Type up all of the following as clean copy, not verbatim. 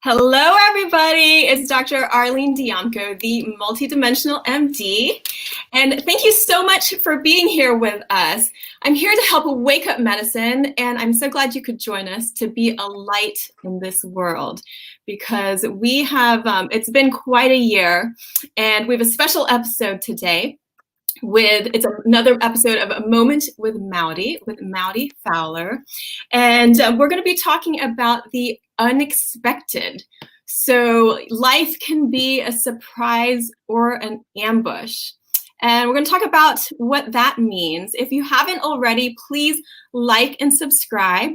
Hello, everybody. It's Dr. Arlene Dianco, the MultiDimensional MD. And thank you so much for being here with us. I'm here to help wake up medicine, and I'm so glad you could join us to be a light in this world because we have, it's been quite a year, and we have a special episode today. It's another episode of A Moment with Maudy Fowler. And we're going to be talking about the unexpected. So life can be a surprise or an ambush. And we're going to talk about what that means. If you haven't already, please like and subscribe.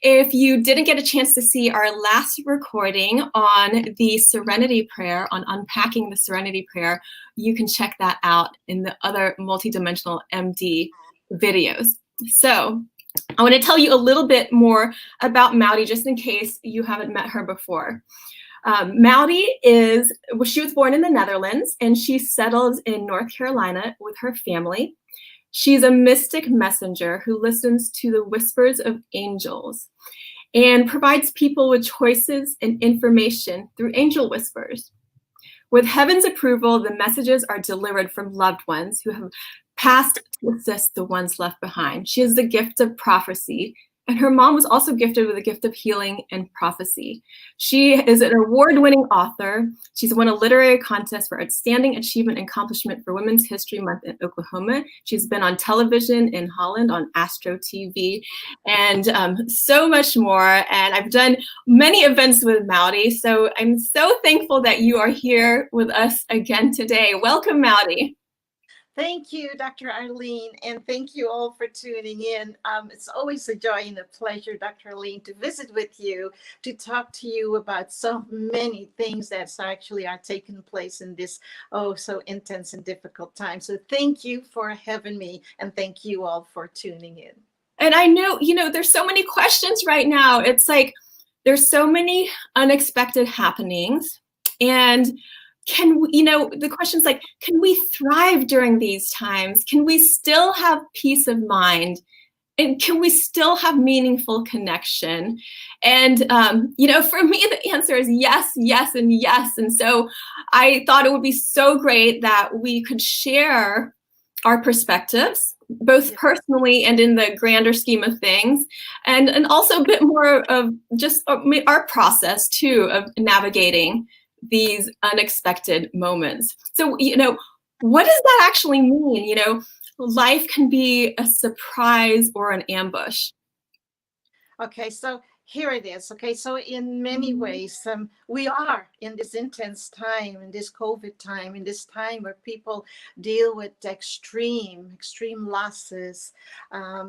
If you didn't get a chance to see our last recording on the Serenity Prayer, on unpacking the Serenity Prayer, you can check that out in the other MultiDimensional MD videos. So I want to tell you a little bit more about Maudy, just in case you haven't met her before. Maudy she was born in the Netherlands, and she settled in North Carolina with her family. She's a mystic messenger who listens to the whispers of angels and provides people with choices and information through angel whispers. With heaven's approval, the messages are delivered from loved ones who have passed to assist the ones left behind. She has the gift of prophecy, and her mom was also gifted with the gift of healing and prophecy. She is an award-winning author. She's won a literary contest for outstanding achievement and accomplishment for Women's History Month in Oklahoma. She's been on television in Holland on Astro-Tv and so much more. And I've done many events with Maudy, so I'm so thankful that you are here with us again today. Welcome, Maudy. Thank you, Dr. Arlene, and thank you all for tuning in. It's always a joy and a pleasure, Dr. Arlene, to visit with you, to talk to you about so many things that's actually are taking place in this, so intense and difficult time. So thank you for having me, and thank you all for tuning in. And I know, there's so many questions right now. It's like there's so many unexpected happenings, and the question's like, can we thrive during these times? Can we still have peace of mind? And can we still have meaningful connection? And, for me, the answer is yes, yes, and yes. And so I thought it would be so great that we could share our perspectives, both personally and in the grander scheme of things, and also a bit more of just our process, too, of navigating these unexpected moments. So, what does that actually mean? Life can be a surprise or an ambush. Okay, so here it is. Okay, so in many ways, we are in this intense time, in this COVID time, in this time where people deal with extreme losses,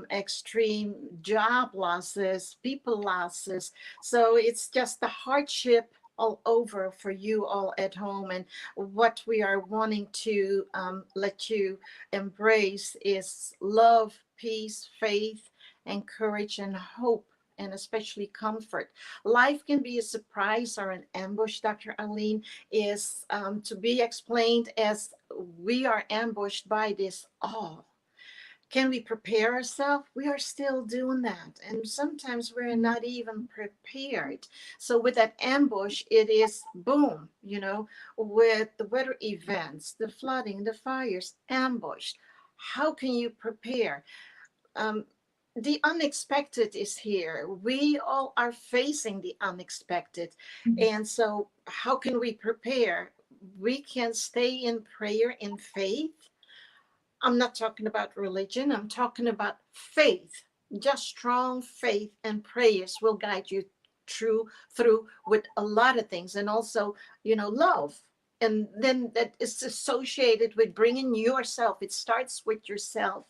extreme job losses, people losses. So it's just the hardship all over for you all at home. And what we are wanting to let you embrace is love, peace, faith, and courage and hope, and especially comfort. Life can be a surprise or an ambush, Dr. Arlene, is to be explained as we are ambushed by this all. Can we prepare ourselves? We are still doing that. And sometimes we're not even prepared. So with that ambush, it is boom, with the weather events, the flooding, the fires, ambush. How can you prepare? The unexpected is here. We all are facing the unexpected. And so how can we prepare? We can stay in prayer, in faith. I'm not talking about religion. I'm talking about faith. Just strong faith and prayers will guide you through with a lot of things. And also, love. And then that is associated with bringing yourself. It starts with yourself,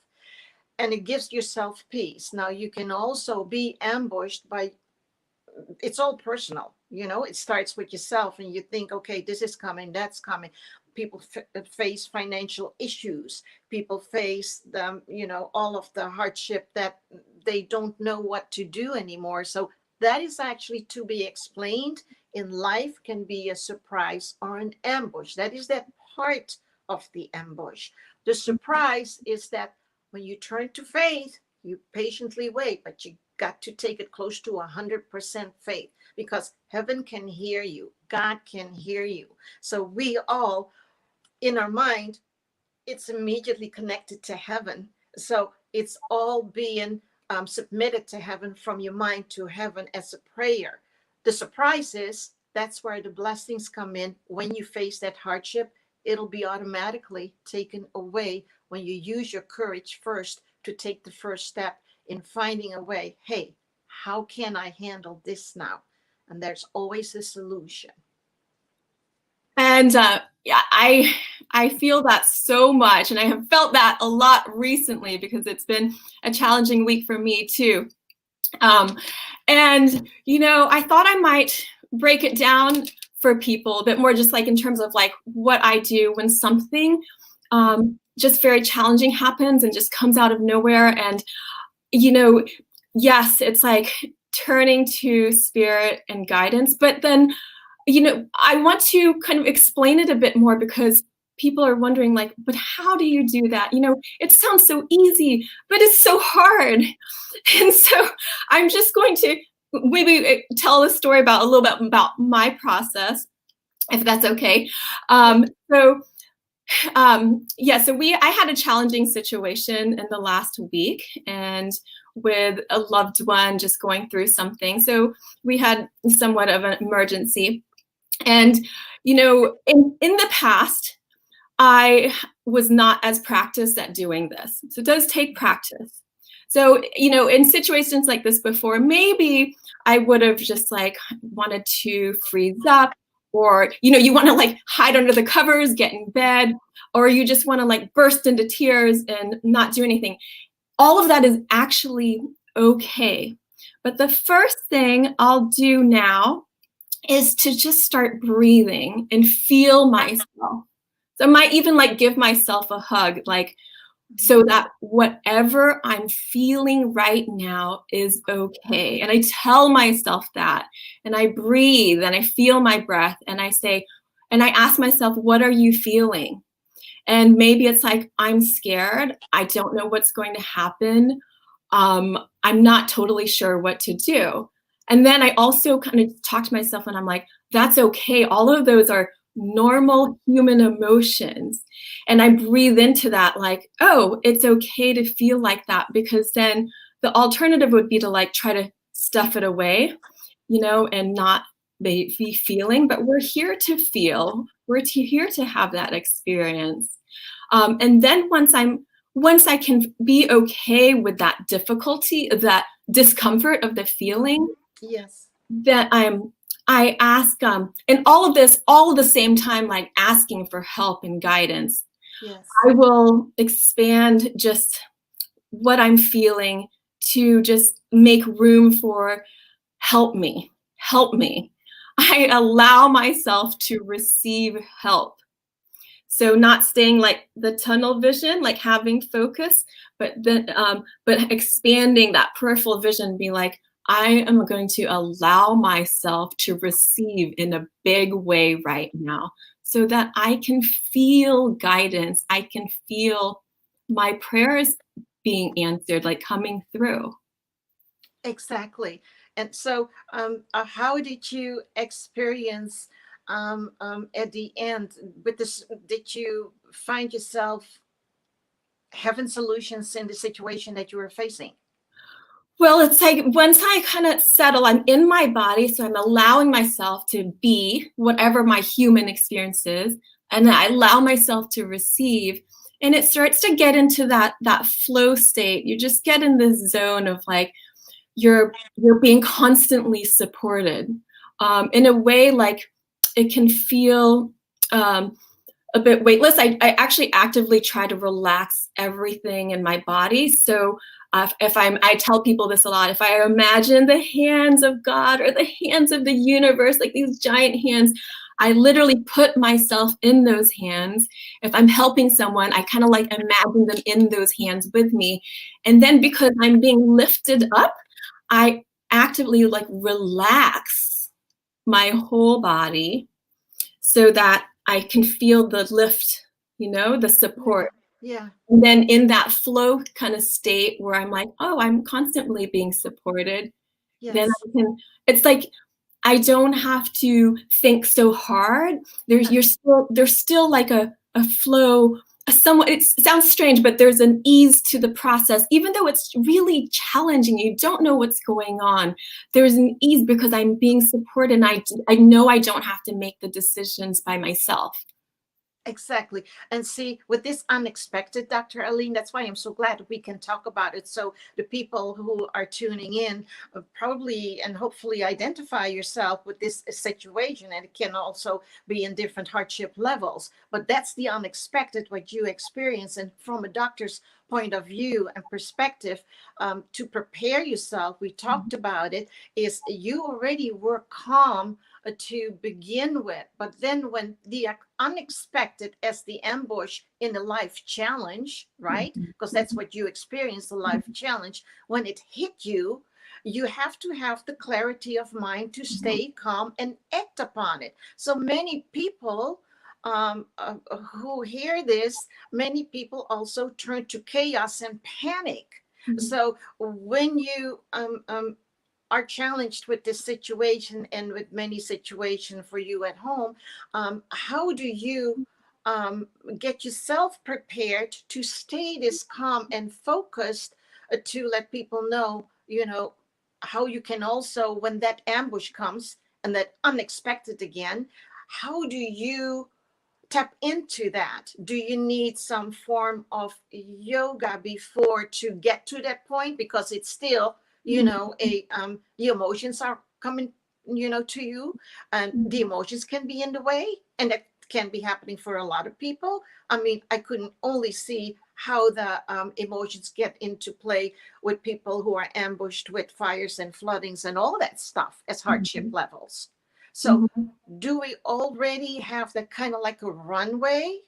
and it gives yourself peace. Now, you can also be ambushed by, it's all personal. It starts with yourself, and you think, okay, this is coming, that's coming. People face financial issues. People face all of the hardship that they don't know what to do anymore. So that is actually to be explained. In life can be a surprise or an ambush. That is that part of the ambush. The surprise is that when you turn to faith, you patiently wait, but you got to take it close to 100% faith, because heaven can hear you. God can hear you. So we all, in our mind, it's immediately connected to heaven. So it's all being submitted to heaven from your mind to heaven as a prayer. The surprise is that's where the blessings come in. When you face that hardship, it'll be automatically taken away when you use your courage first to take the first step in finding a way. Hey, how can I handle this now? And there's always a solution. And yeah, I feel that so much, and I have felt that a lot recently because it's been a challenging week for me too. And you know, I thought I might break it down for people a bit more, just like in terms of like what I do when something just very challenging happens and just comes out of nowhere. And you know, yes, it's like turning to spirit and guidance, but then you know, I want to kind of explain it a bit more because people are wondering like, but how do you do that? You know, it sounds so easy, but it's so hard. And so I'm just going to maybe tell a story about a little bit about my process, if that's okay. So I had a challenging situation in the last week, and with a loved one just going through something. So we had somewhat of an emergency. And, you know, in the past, I was not as practiced at doing this. So it does take practice. So, you know, in situations like this before, maybe I would have just like wanted to freeze up, or, you know, you want to like hide under the covers, get in bed, or you just want to like burst into tears and not do anything. All of that is actually okay. But the first thing I'll do now is to just start breathing and feel myself. So I might even like give myself a hug, like, so that whatever I'm feeling right now is okay. And I tell myself that, and I breathe and I feel my breath, and I say, and I ask myself, what are you feeling? And maybe it's like, I'm scared. I don't know what's going to happen. I'm not totally sure what to do. And then I also kind of talk to myself and I'm like, that's okay. All of those are normal human emotions. And I breathe into that like, oh, it's okay to feel like that, because then the alternative would be to like try to stuff it away, you know, and not be feeling, but we're here to feel. We're here to have that experience. And then once I can be okay with that difficulty, that discomfort of the feeling, Yes. that I ask, and all of this, all at the same time, like asking for help and guidance. Yes. I will expand just what I'm feeling to just make room for help me, help me. I allow myself to receive help. So not staying like the tunnel vision, like having focus, but then but expanding that peripheral vision, be like, I am going to allow myself to receive in a big way right now, so that I can feel guidance. I can feel my prayers being answered, like coming through. Exactly. And so, how did you experience at the end with this? Did you find yourself having solutions in the situation that you were facing? Well, it's like once I kind of settle, I'm in my body, so I'm allowing myself to be whatever my human experience is, and then I allow myself to receive, and it starts to get into that flow state. You just get in this zone of like you're being constantly supported in a way like it can feel a bit weightless. I actually actively try to relax everything in my body. So I tell people this a lot, if I imagine the hands of God or the hands of the universe, like these giant hands, I literally put myself in those hands. If I'm helping someone, I kind of like imagine them in those hands with me. And then because I'm being lifted up, I actively like relax my whole body so that I can feel the lift, you know, the support. Yeah. And then in that flow kind of state where I'm like, oh, I'm constantly being supported, then Yes. I can, it's like I don't have to think so hard. There's still like a flow, somewhat, it sounds strange, but there's an ease to the process. Even though it's really challenging, you don't know what's going on. There's an ease because I'm being supported and I know I don't have to make the decisions by myself. Exactly. And see, with this unexpected, Dr. Arlene, that's why I'm so glad we can talk about it. So the people who are tuning in probably and hopefully identify yourself with this situation. And it can also be in different hardship levels. But that's the unexpected, what you experience. And from a doctor's point of view and perspective, to prepare yourself, we talked about it, is you already were calm to begin with. But then when the unexpected as the ambush in a life challenge, right? Because that's what you experienced, the life challenge. When it hit you, you have to have the clarity of mind to stay calm and act upon it. So many people who hear this, many people also turn to chaos and panic. So when you are challenged with this situation and with many situations for you at home, how do you get yourself prepared to stay this calm and focused to let people know, how you can also, when that ambush comes and that unexpected again, how do you tap into that? Do you need some form of yoga before to get to that point? Because it's still, the emotions are coming, to you, and the emotions can be in the way, and that can be happening for a lot of people. I mean, I couldn't only see how the emotions get into play with people who are ambushed with fires and floodings and all that stuff as hardship levels. So do we already have that kind of like a runway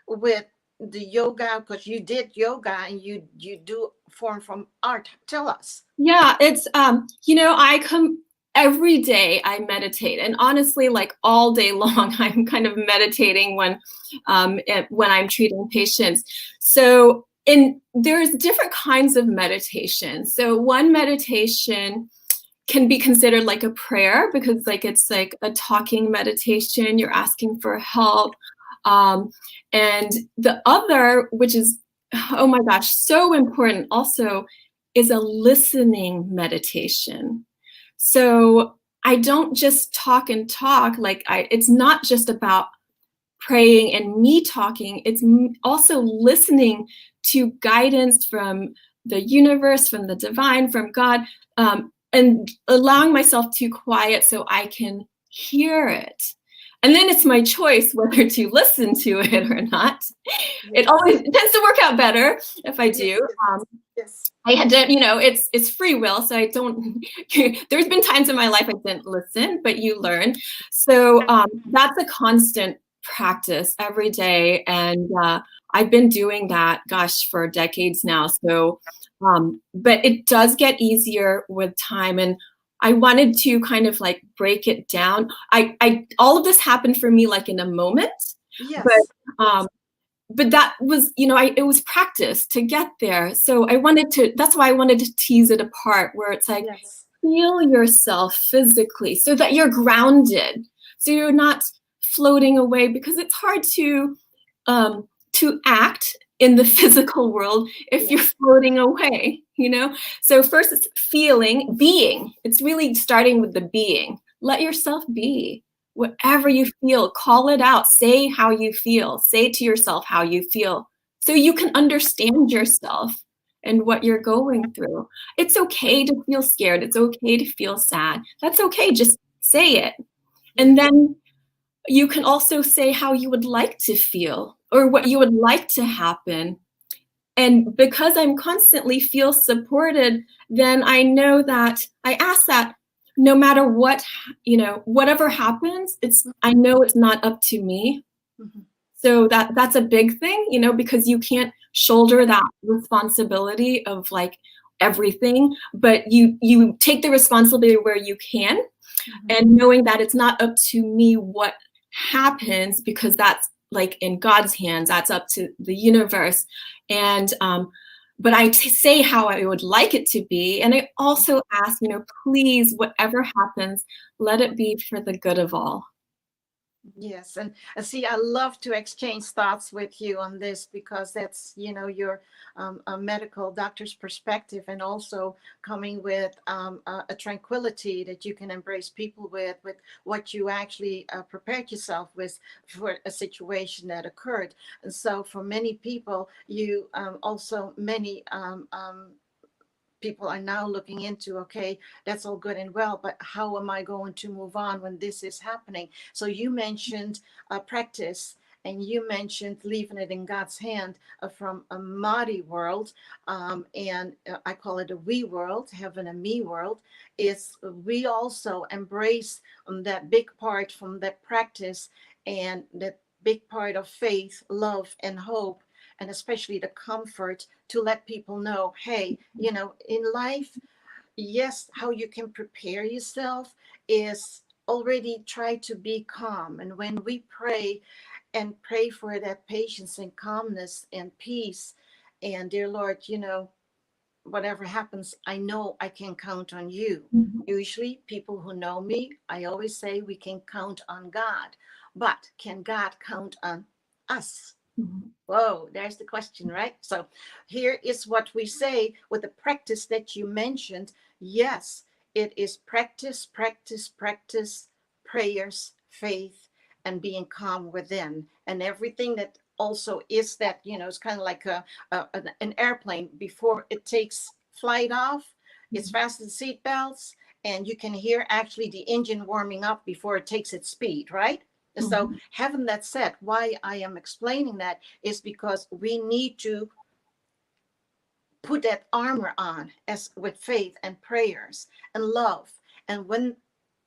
with the yoga? Because you did yoga and you do form from art. Tell us. Yeah, it's I come every day I meditate, and honestly, like all day long, I'm kind of meditating when I'm treating patients. So there's different kinds of meditation. So one meditation can be considered like a prayer because like it's like a talking meditation. You're asking for help. And the other, which is, oh my gosh, so important also, is a listening meditation. So I don't just talk and talk. It's not just about praying and me talking. It's also listening to guidance from the universe, from the divine, from God, and allowing myself to quiet so I can hear it. And then it's my choice whether to listen to it or not. It always tends to work out better if I do. Yes. I had to, it's free will, so I don't. There's been times in my life I didn't listen, but you learn. So that's a constant practice every day, and I've been doing that, gosh, for decades now. So, but it does get easier with time, and I wanted to kind of like break it down. I all of this happened for me like in a moment, Yes. but that was, it was practice to get there. So that's why I wanted to tease it apart, where it's like, feel yourself physically so that you're grounded. So you're not floating away, because it's hard to act in the physical world if you're floating away, So first it's feeling, being. It's really starting with the being. Let yourself be. Whatever you feel, call it out. Say how you feel. Say to yourself how you feel so you can understand yourself and what you're going through. It's okay to feel scared. It's okay to feel sad. That's okay. Just say it. And then you can also say how you would like to feel or what you would like to happen. And because I'm constantly feel supported, then I know that I ask that no matter what, whatever happens, I know it's not up to me. So that's a big thing, because you can't shoulder that responsibility of like everything, but you take the responsibility where you can, and knowing that it's not up to me what happens, because that's like in God's hands. That's up to the universe. And but I say how I would like it to be. And I also ask, please, whatever happens, let it be for the good of all. Yes, and see, I love to exchange thoughts with you on this because that's, your a medical doctor's perspective, and also coming with a tranquility that you can embrace people with what you actually prepared yourself with for a situation that occurred. And so for many people, you also many people are now looking into, okay, that's all good and well, but how am I going to move on when this is happening? So you mentioned practice, and you mentioned leaving it in God's hand from a Maudy world, and I call it a we world, heaven and me world. Is we also embrace that big part from that practice, and that big part of faith, love, and hope, and especially the comfort to let people know, hey, in life, yes, how you can prepare yourself is already try to be calm. And when we pray and pray for that patience and calmness and peace, and dear Lord, whatever happens, I know I can count on you. Mhm. Usually people who know me, I always say we can count on God, but can God count on us? Mhm. Whoa, there's the question, right? So here is what we say with the practice that you mentioned. Yes, it is practice, practice, practice, prayers, faith, and being calm within. And everything that also is that, it's kind of like an airplane before it takes flight off. It's fastened seat belts, and you can hear actually the engine warming up before it takes its speed, right? So Mhm. having that said, why I am explaining that is because we need to put that armor on as with faith and prayers and love. And when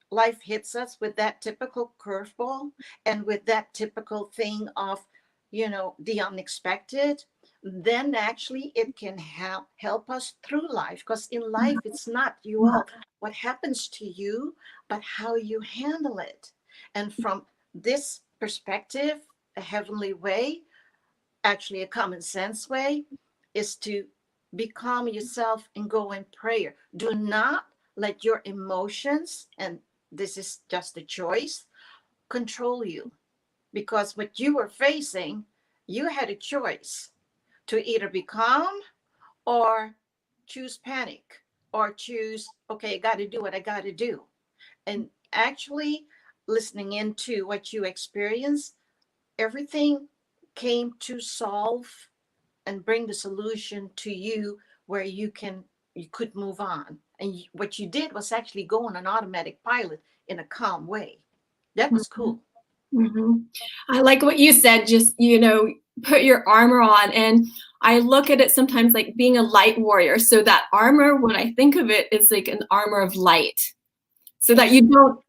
life hits us with that typical curveball and with that typical thing of, the unexpected, then actually it can help us through life. Because in life, it's not you all what happens to you, but how you handle it. And from this perspective, a heavenly way, actually a common sense way, is to become yourself and go in prayer. Do not let your emotions, and this is just a choice, control you. Because what you were facing, you had a choice to either be calm or choose panic, or choose, okay, I got to do what I got to do. And actually, listening into what you experienced, everything came to solve and bring the solution to you where you could move on. And what you did was actually go on an automatic pilot in a calm way. That was Mhm. cool. Mhm. I like what you said, just, put your armor on. And I look at it sometimes like being a light warrior. So that armor, when I think of it, is like an armor of light, so that Yes. you don't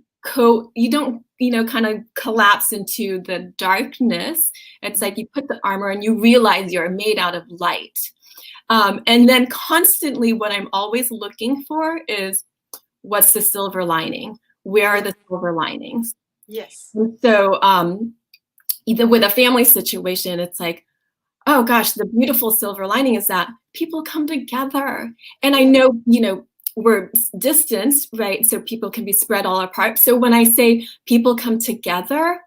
kind of collapse into the darkness. It's like you put the armor and you realize you're made out of light. And then constantly what I'm always looking for is, what's the silver lining? Where are Yes. the silver linings? Yes. And so either with a family situation, it's like, oh gosh, the beautiful silver lining is that people come together. And I Yes. know, we're distanced, right? So people can be spread all apart. So when I say people come together,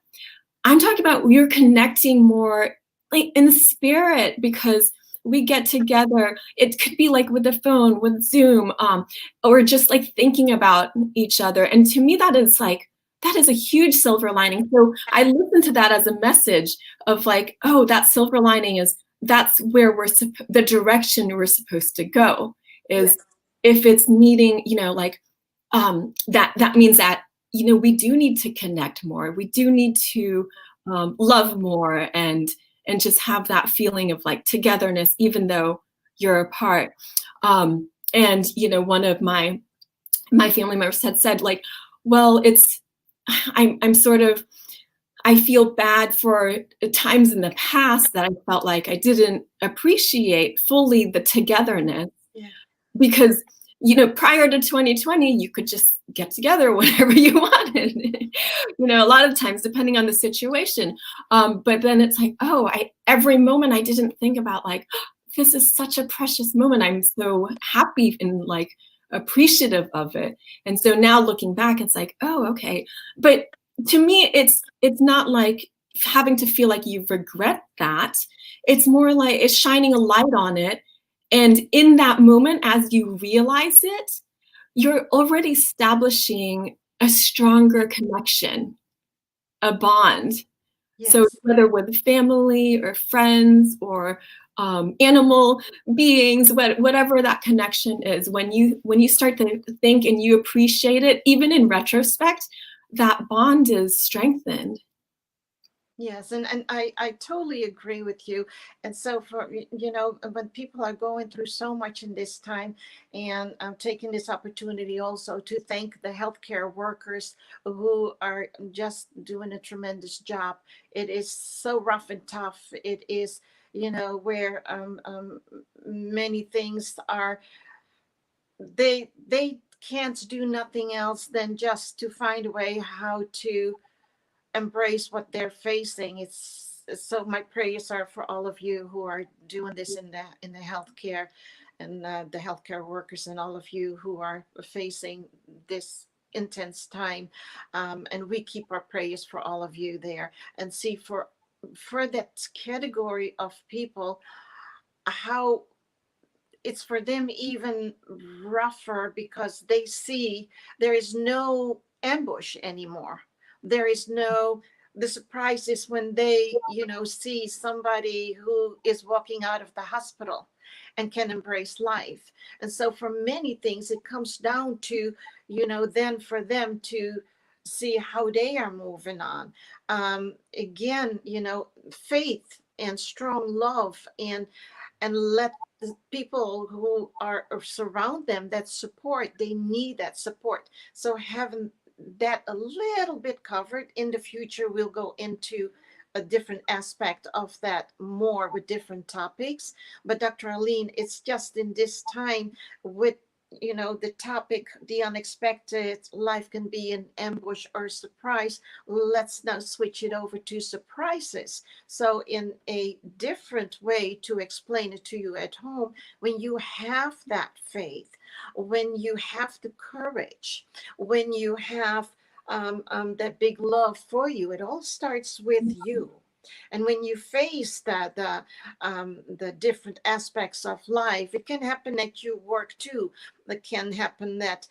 I'm talking about we're connecting more like in the spirit, because we get together. It could be like with the phone, with Zoom, or just like thinking about each other. And to me, that is a huge silver lining. So I listen to that as a message of like, oh, that silver lining is, that's where the direction we're supposed to go. Yes. Is if it's needing, that means that, we do need to connect more. We do need to love more, and just have that feeling of like togetherness, even though you're apart. And one of my family members had said, like, well, I'm sort of, I feel bad for times in the past that I felt like I didn't appreciate fully the togetherness, Yeah. because prior to 2020, you could just get together whenever you wanted. you know, a lot of times depending on the situation. But then it's like, oh, every moment I didn't think about like, this is such a precious moment. I'm so happy and like appreciative of it. And so now looking back, it's like, oh, okay. But to me, it's not like having to feel like you regret that. It's more like it's shining a light on it. And in that moment, as you realize it, you're already establishing a stronger connection, a bond. So Yes. whether with family or friends or animal beings, whatever that connection is, when you start to think and you appreciate it, even in retrospect, that bond is strengthened. Yes, and I totally agree with you. And so for, you know, when people are going through so much in this time, and I'm taking this opportunity also to thank the healthcare workers who are just doing a tremendous job. It is so rough and tough. It is, you know, where many things are, they can't do nothing else than just to find a way how to embrace what they're facing. It's so my prayers are for all of you who are doing this in the healthcare, and the healthcare workers, and all of you who are facing this intense time. And we keep our prayers for all of you there, and see for that category of people how it's for them even rougher, because they see there is no ambush anymore. There is no, the surprise is when they, you know, see somebody who is walking out of the hospital and can embrace life. And so for many things, it comes down to, you know, then for them to see how they are moving on. Again, you know, faith and strong love, and let the people who are surround them, that support, they need that support. So having that a little bit covered, in the future we'll go into a different aspect of that more with different topics. But Dr. Arlene, it's just in this time with, you know, the topic, the unexpected, life can be an ambush or surprise. Let's now switch it over to surprises. So in a different way to explain it to you at home, when you have that faith, when you have the courage, when you have that big love for you, it all starts with you. And when you face the different aspects of life, it can happen at your work too. It can happen that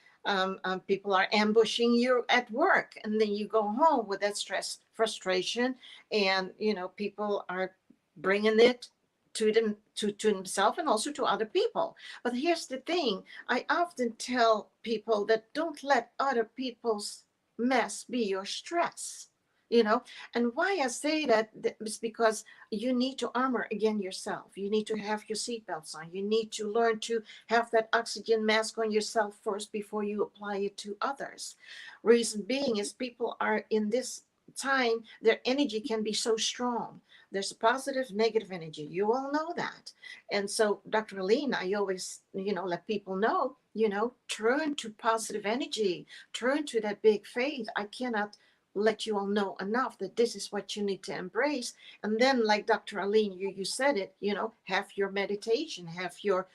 people are ambushing you at work, and then you go home with that stress, frustration, and you know, people are bringing it to them, to himself, and also to other people. But here's the thing, I often tell people that don't let other people's mess be your stress, you know. And why I say that is because you need to armor again yourself. You need to have your seatbelts on. You need to learn to have that oxygen mask on yourself first before you apply it to others. Reason being is people are in this time, their energy can be so strong. There's a positive, negative energy. You all know that. And so, Dr. Aline, I always, you know, let people know, you know, turn to positive energy, turn to that big faith. I cannot let you all know enough that this is what you need to embrace. And then, like Dr. Aline, you said it, you know, have your meditation, have your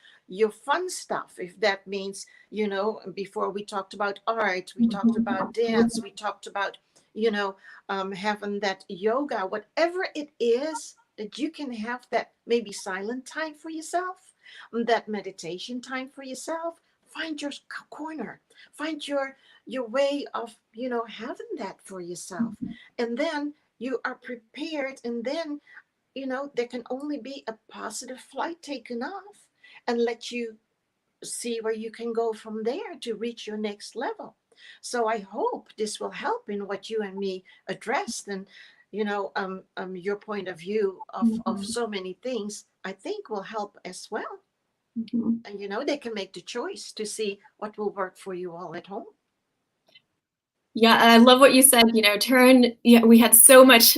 fun stuff. If that means, you know, before we talked about art, we talked about dance, we talked about, you know, having that yoga, whatever it is, that you can have that maybe silent time for yourself, that meditation time for yourself. Find your corner, find your way of, you know, having that for yourself. And then you are prepared, and then, you know, there can only be a positive flight taken off, and let you see where you can go from there to reach your next level. So I hope this will help in what you and me addressed, and you know, your point of view of so many things, I think will help as well. And you know, they can make the choice to see what will work for you all at home. Yeah, I love what you said, you know, we had so much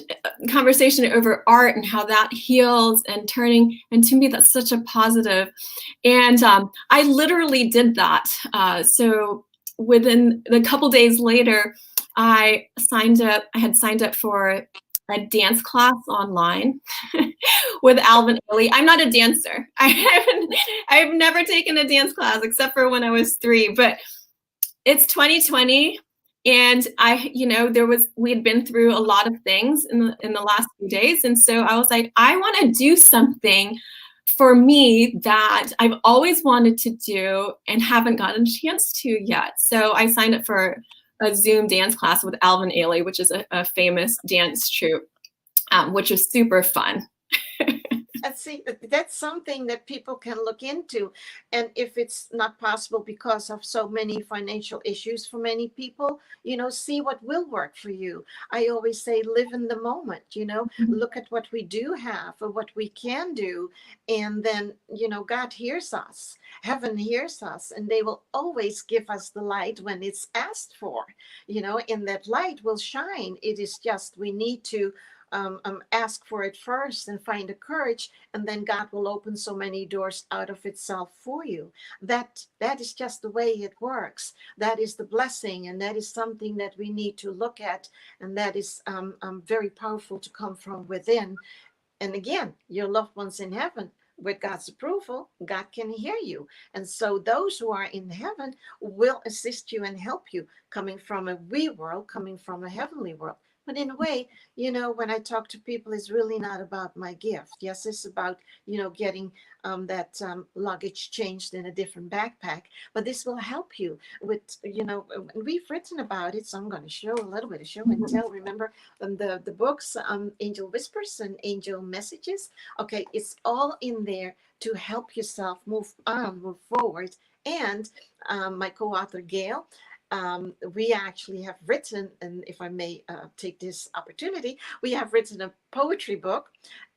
conversation over art and how that heals and turning, and to me, that's such a positive. And I literally did that. So within a couple days later, I had signed up for a dance class online with Alvin Ailey. I'm not a dancer. I've never taken a dance class except for when I was 3, but it's 2020 and we had been through a lot of things in the last few days. And so I was like, I want to do something for me that I've always wanted to do and haven't gotten a chance to yet. So I signed up for a Zoom dance class with Alvin Ailey, which is a famous dance troupe, which was super fun. See, that's something that people can look into. And if it's not possible because of so many financial issues for many people, see what will work for you. I always say, live in the moment, look at what we do have or what we can do. And then, God hears us, heaven hears us, and they will always give us the light when it's asked for, and that light will shine. It is just, we need to ask for it first and find the courage, and then God will open so many doors out of itself for you. That is just the way it works. That is the blessing, and that is something that we need to look at, and that is very powerful to come from within. And again, your loved ones in heaven, with God's approval, God can hear you. And so those who are in heaven will assist you and help you, coming from a we world, coming from a heavenly world. But in a way, when I talk to people, it's really not about my gift. Yes, it's about, getting that luggage changed in a different backpack. But this will help you with, we've written about it. So I'm going to show a little bit of show and tell. Remember the books, Angel Whispers and Angel Messages. Okay, it's all in there to help yourself move on, move forward. And my co-author, Gail, we actually have written, and if I may take this opportunity, we have written a poetry book,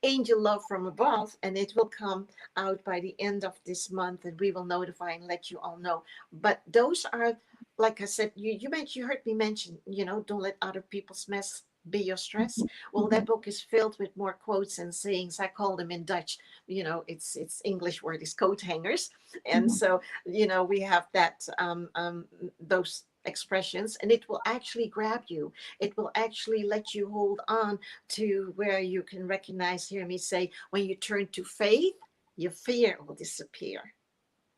Angel Love from Above, and it will come out by the end of this month, and we will notify and let you all know. But those are, like I said, you heard me mention, don't let other people's mess be your stress. Well, that book is filled with more quotes and sayings. I call them in Dutch, it's English word is coat hangers. And so, we have that, those expressions, and it will actually grab you. It will actually let you hold on to where you can recognize, hear me say, when you turn to faith, your fear will disappear,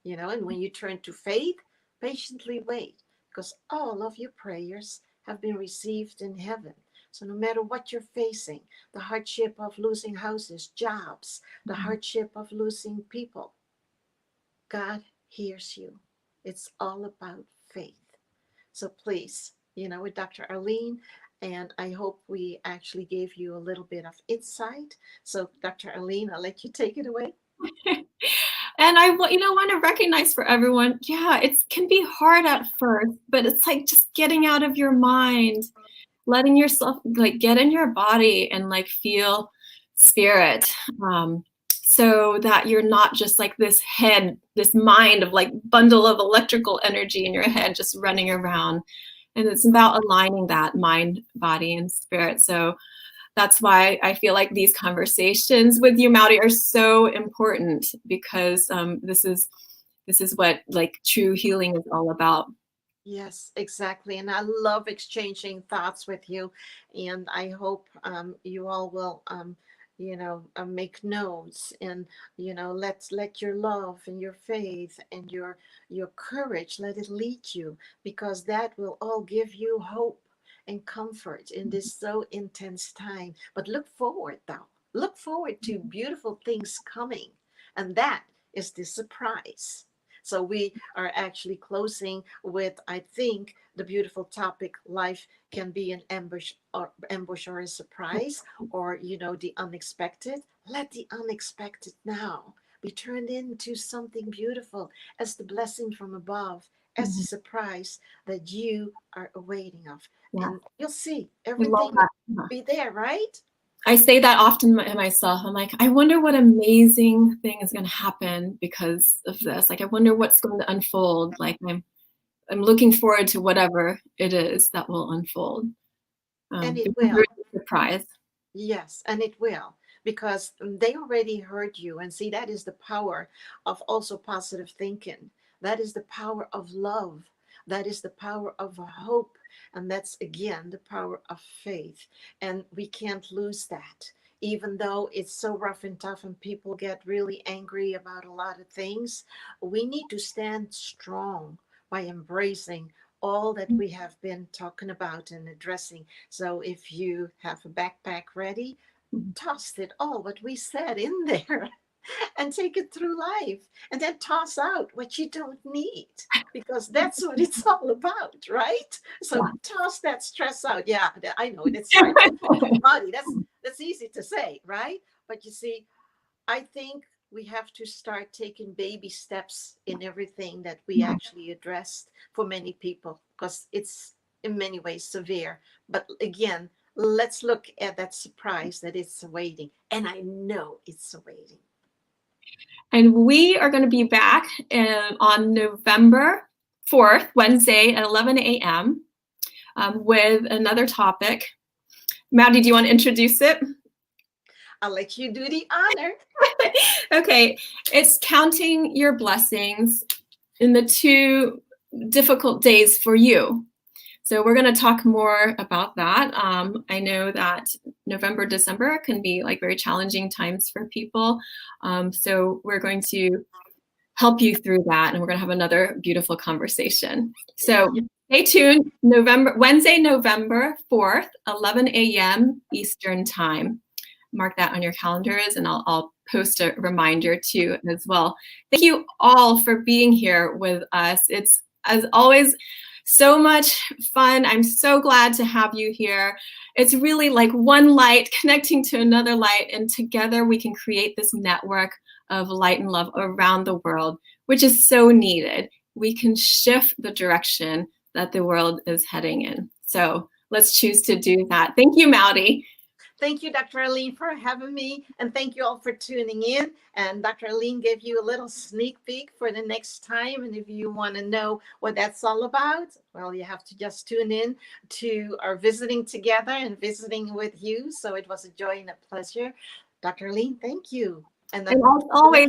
and when you turn to faith, patiently wait, because all of your prayers have been received in heaven. So no matter what you're facing, the hardship of losing houses, jobs, the hardship of losing people, God hears you. It's all about faith. So please, with Dr. Arlene, and I hope we actually gave you a little bit of insight. So Dr. Arlene, I'll let you take it away. And I want to recognize for everyone, it can be hard at first, but it's like just getting out of your mind, letting yourself get in your body and feel spirit, so that you're not just this mind of bundle of electrical energy in your head just running around. And it's about aligning that mind, body, and spirit. So that's why I feel like these conversations with you, Maudy, are so important, because this is what true healing is all about. Yes, exactly. And I love exchanging thoughts with you. And I hope you all will, make notes, and, let your love and your faith and your courage, let it lead you, because that will all give you hope and comfort in this so intense time. But look forward, though. Look forward to beautiful things coming. And that is the surprise. So we are actually closing with, I think, the beautiful topic, life can be an ambush or a surprise, or, the unexpected. Let the unexpected now be turned into something beautiful as the blessing from above, as the surprise that you are awaiting of. Yeah. And you'll see everything will be there, right? I say that often myself. I'm like, I wonder what amazing thing is going to happen because of this. I wonder what's going to unfold. I'm looking forward to whatever it is that will unfold. And it will. Surprise. Yes, and it will, because they already heard you. And see, that is the power of also positive thinking. That is the power of love. That is the power of hope. And that's, again, the power of faith. And we can't lose that. Even though it's so rough and tough and people get really angry about a lot of things, we need to stand strong by embracing all that we have been talking about and addressing. So if you have a backpack ready, toss it all what we said in there and take it through life, and then toss out what you don't need, because that's what it's all about, right? So toss that stress out. Yeah, I know it's hard. Maudy, that's easy to say, right? But you see, I think we have to start taking baby steps in everything that we actually addressed for many people, because it's in many ways severe. But again, let's look at that surprise that it's awaiting. And I know it's awaiting. And we are going to be back on November 4th, Wednesday at 11 a.m. With another topic. Maudy, do you want to introduce it? I'll let you do the honor. Okay, it's counting your blessings in the 2 difficult days for you. So we're going to talk more about that. I know that November, December can be like very challenging times for people. So we're going to help you through that, and we're going to have another beautiful conversation. So stay tuned. Wednesday, November 4th, 11 a.m. Eastern Time. Mark that on your calendars, and I'll post a reminder too as well. Thank you all for being here with us. It's, as always, so much fun. I'm so glad to have you here. It's really like one light connecting to another light, and together we can create this network of light and love around the world, which is so needed. We can shift the direction that the world is heading in. So let's choose to do that. Thank you, Maudy. Thank you, Dr. Arlene, for having me. And thank you all for tuning in. And Dr. Arlene gave you a little sneak peek for the next time. And if you want to know what that's all about, well, you have to just tune in to our visiting together and visiting with you. So it was a joy and a pleasure. Dr. Arlene, thank you. And as always,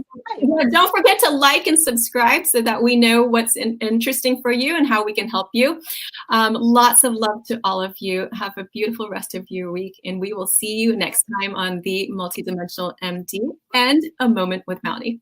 don't forget to like and subscribe so that we know what's interesting for you and how we can help you. Lots of love to all of you. Have a beautiful rest of your week, and we will see you next time on the Multidimensional MD and A Moment with Maudy.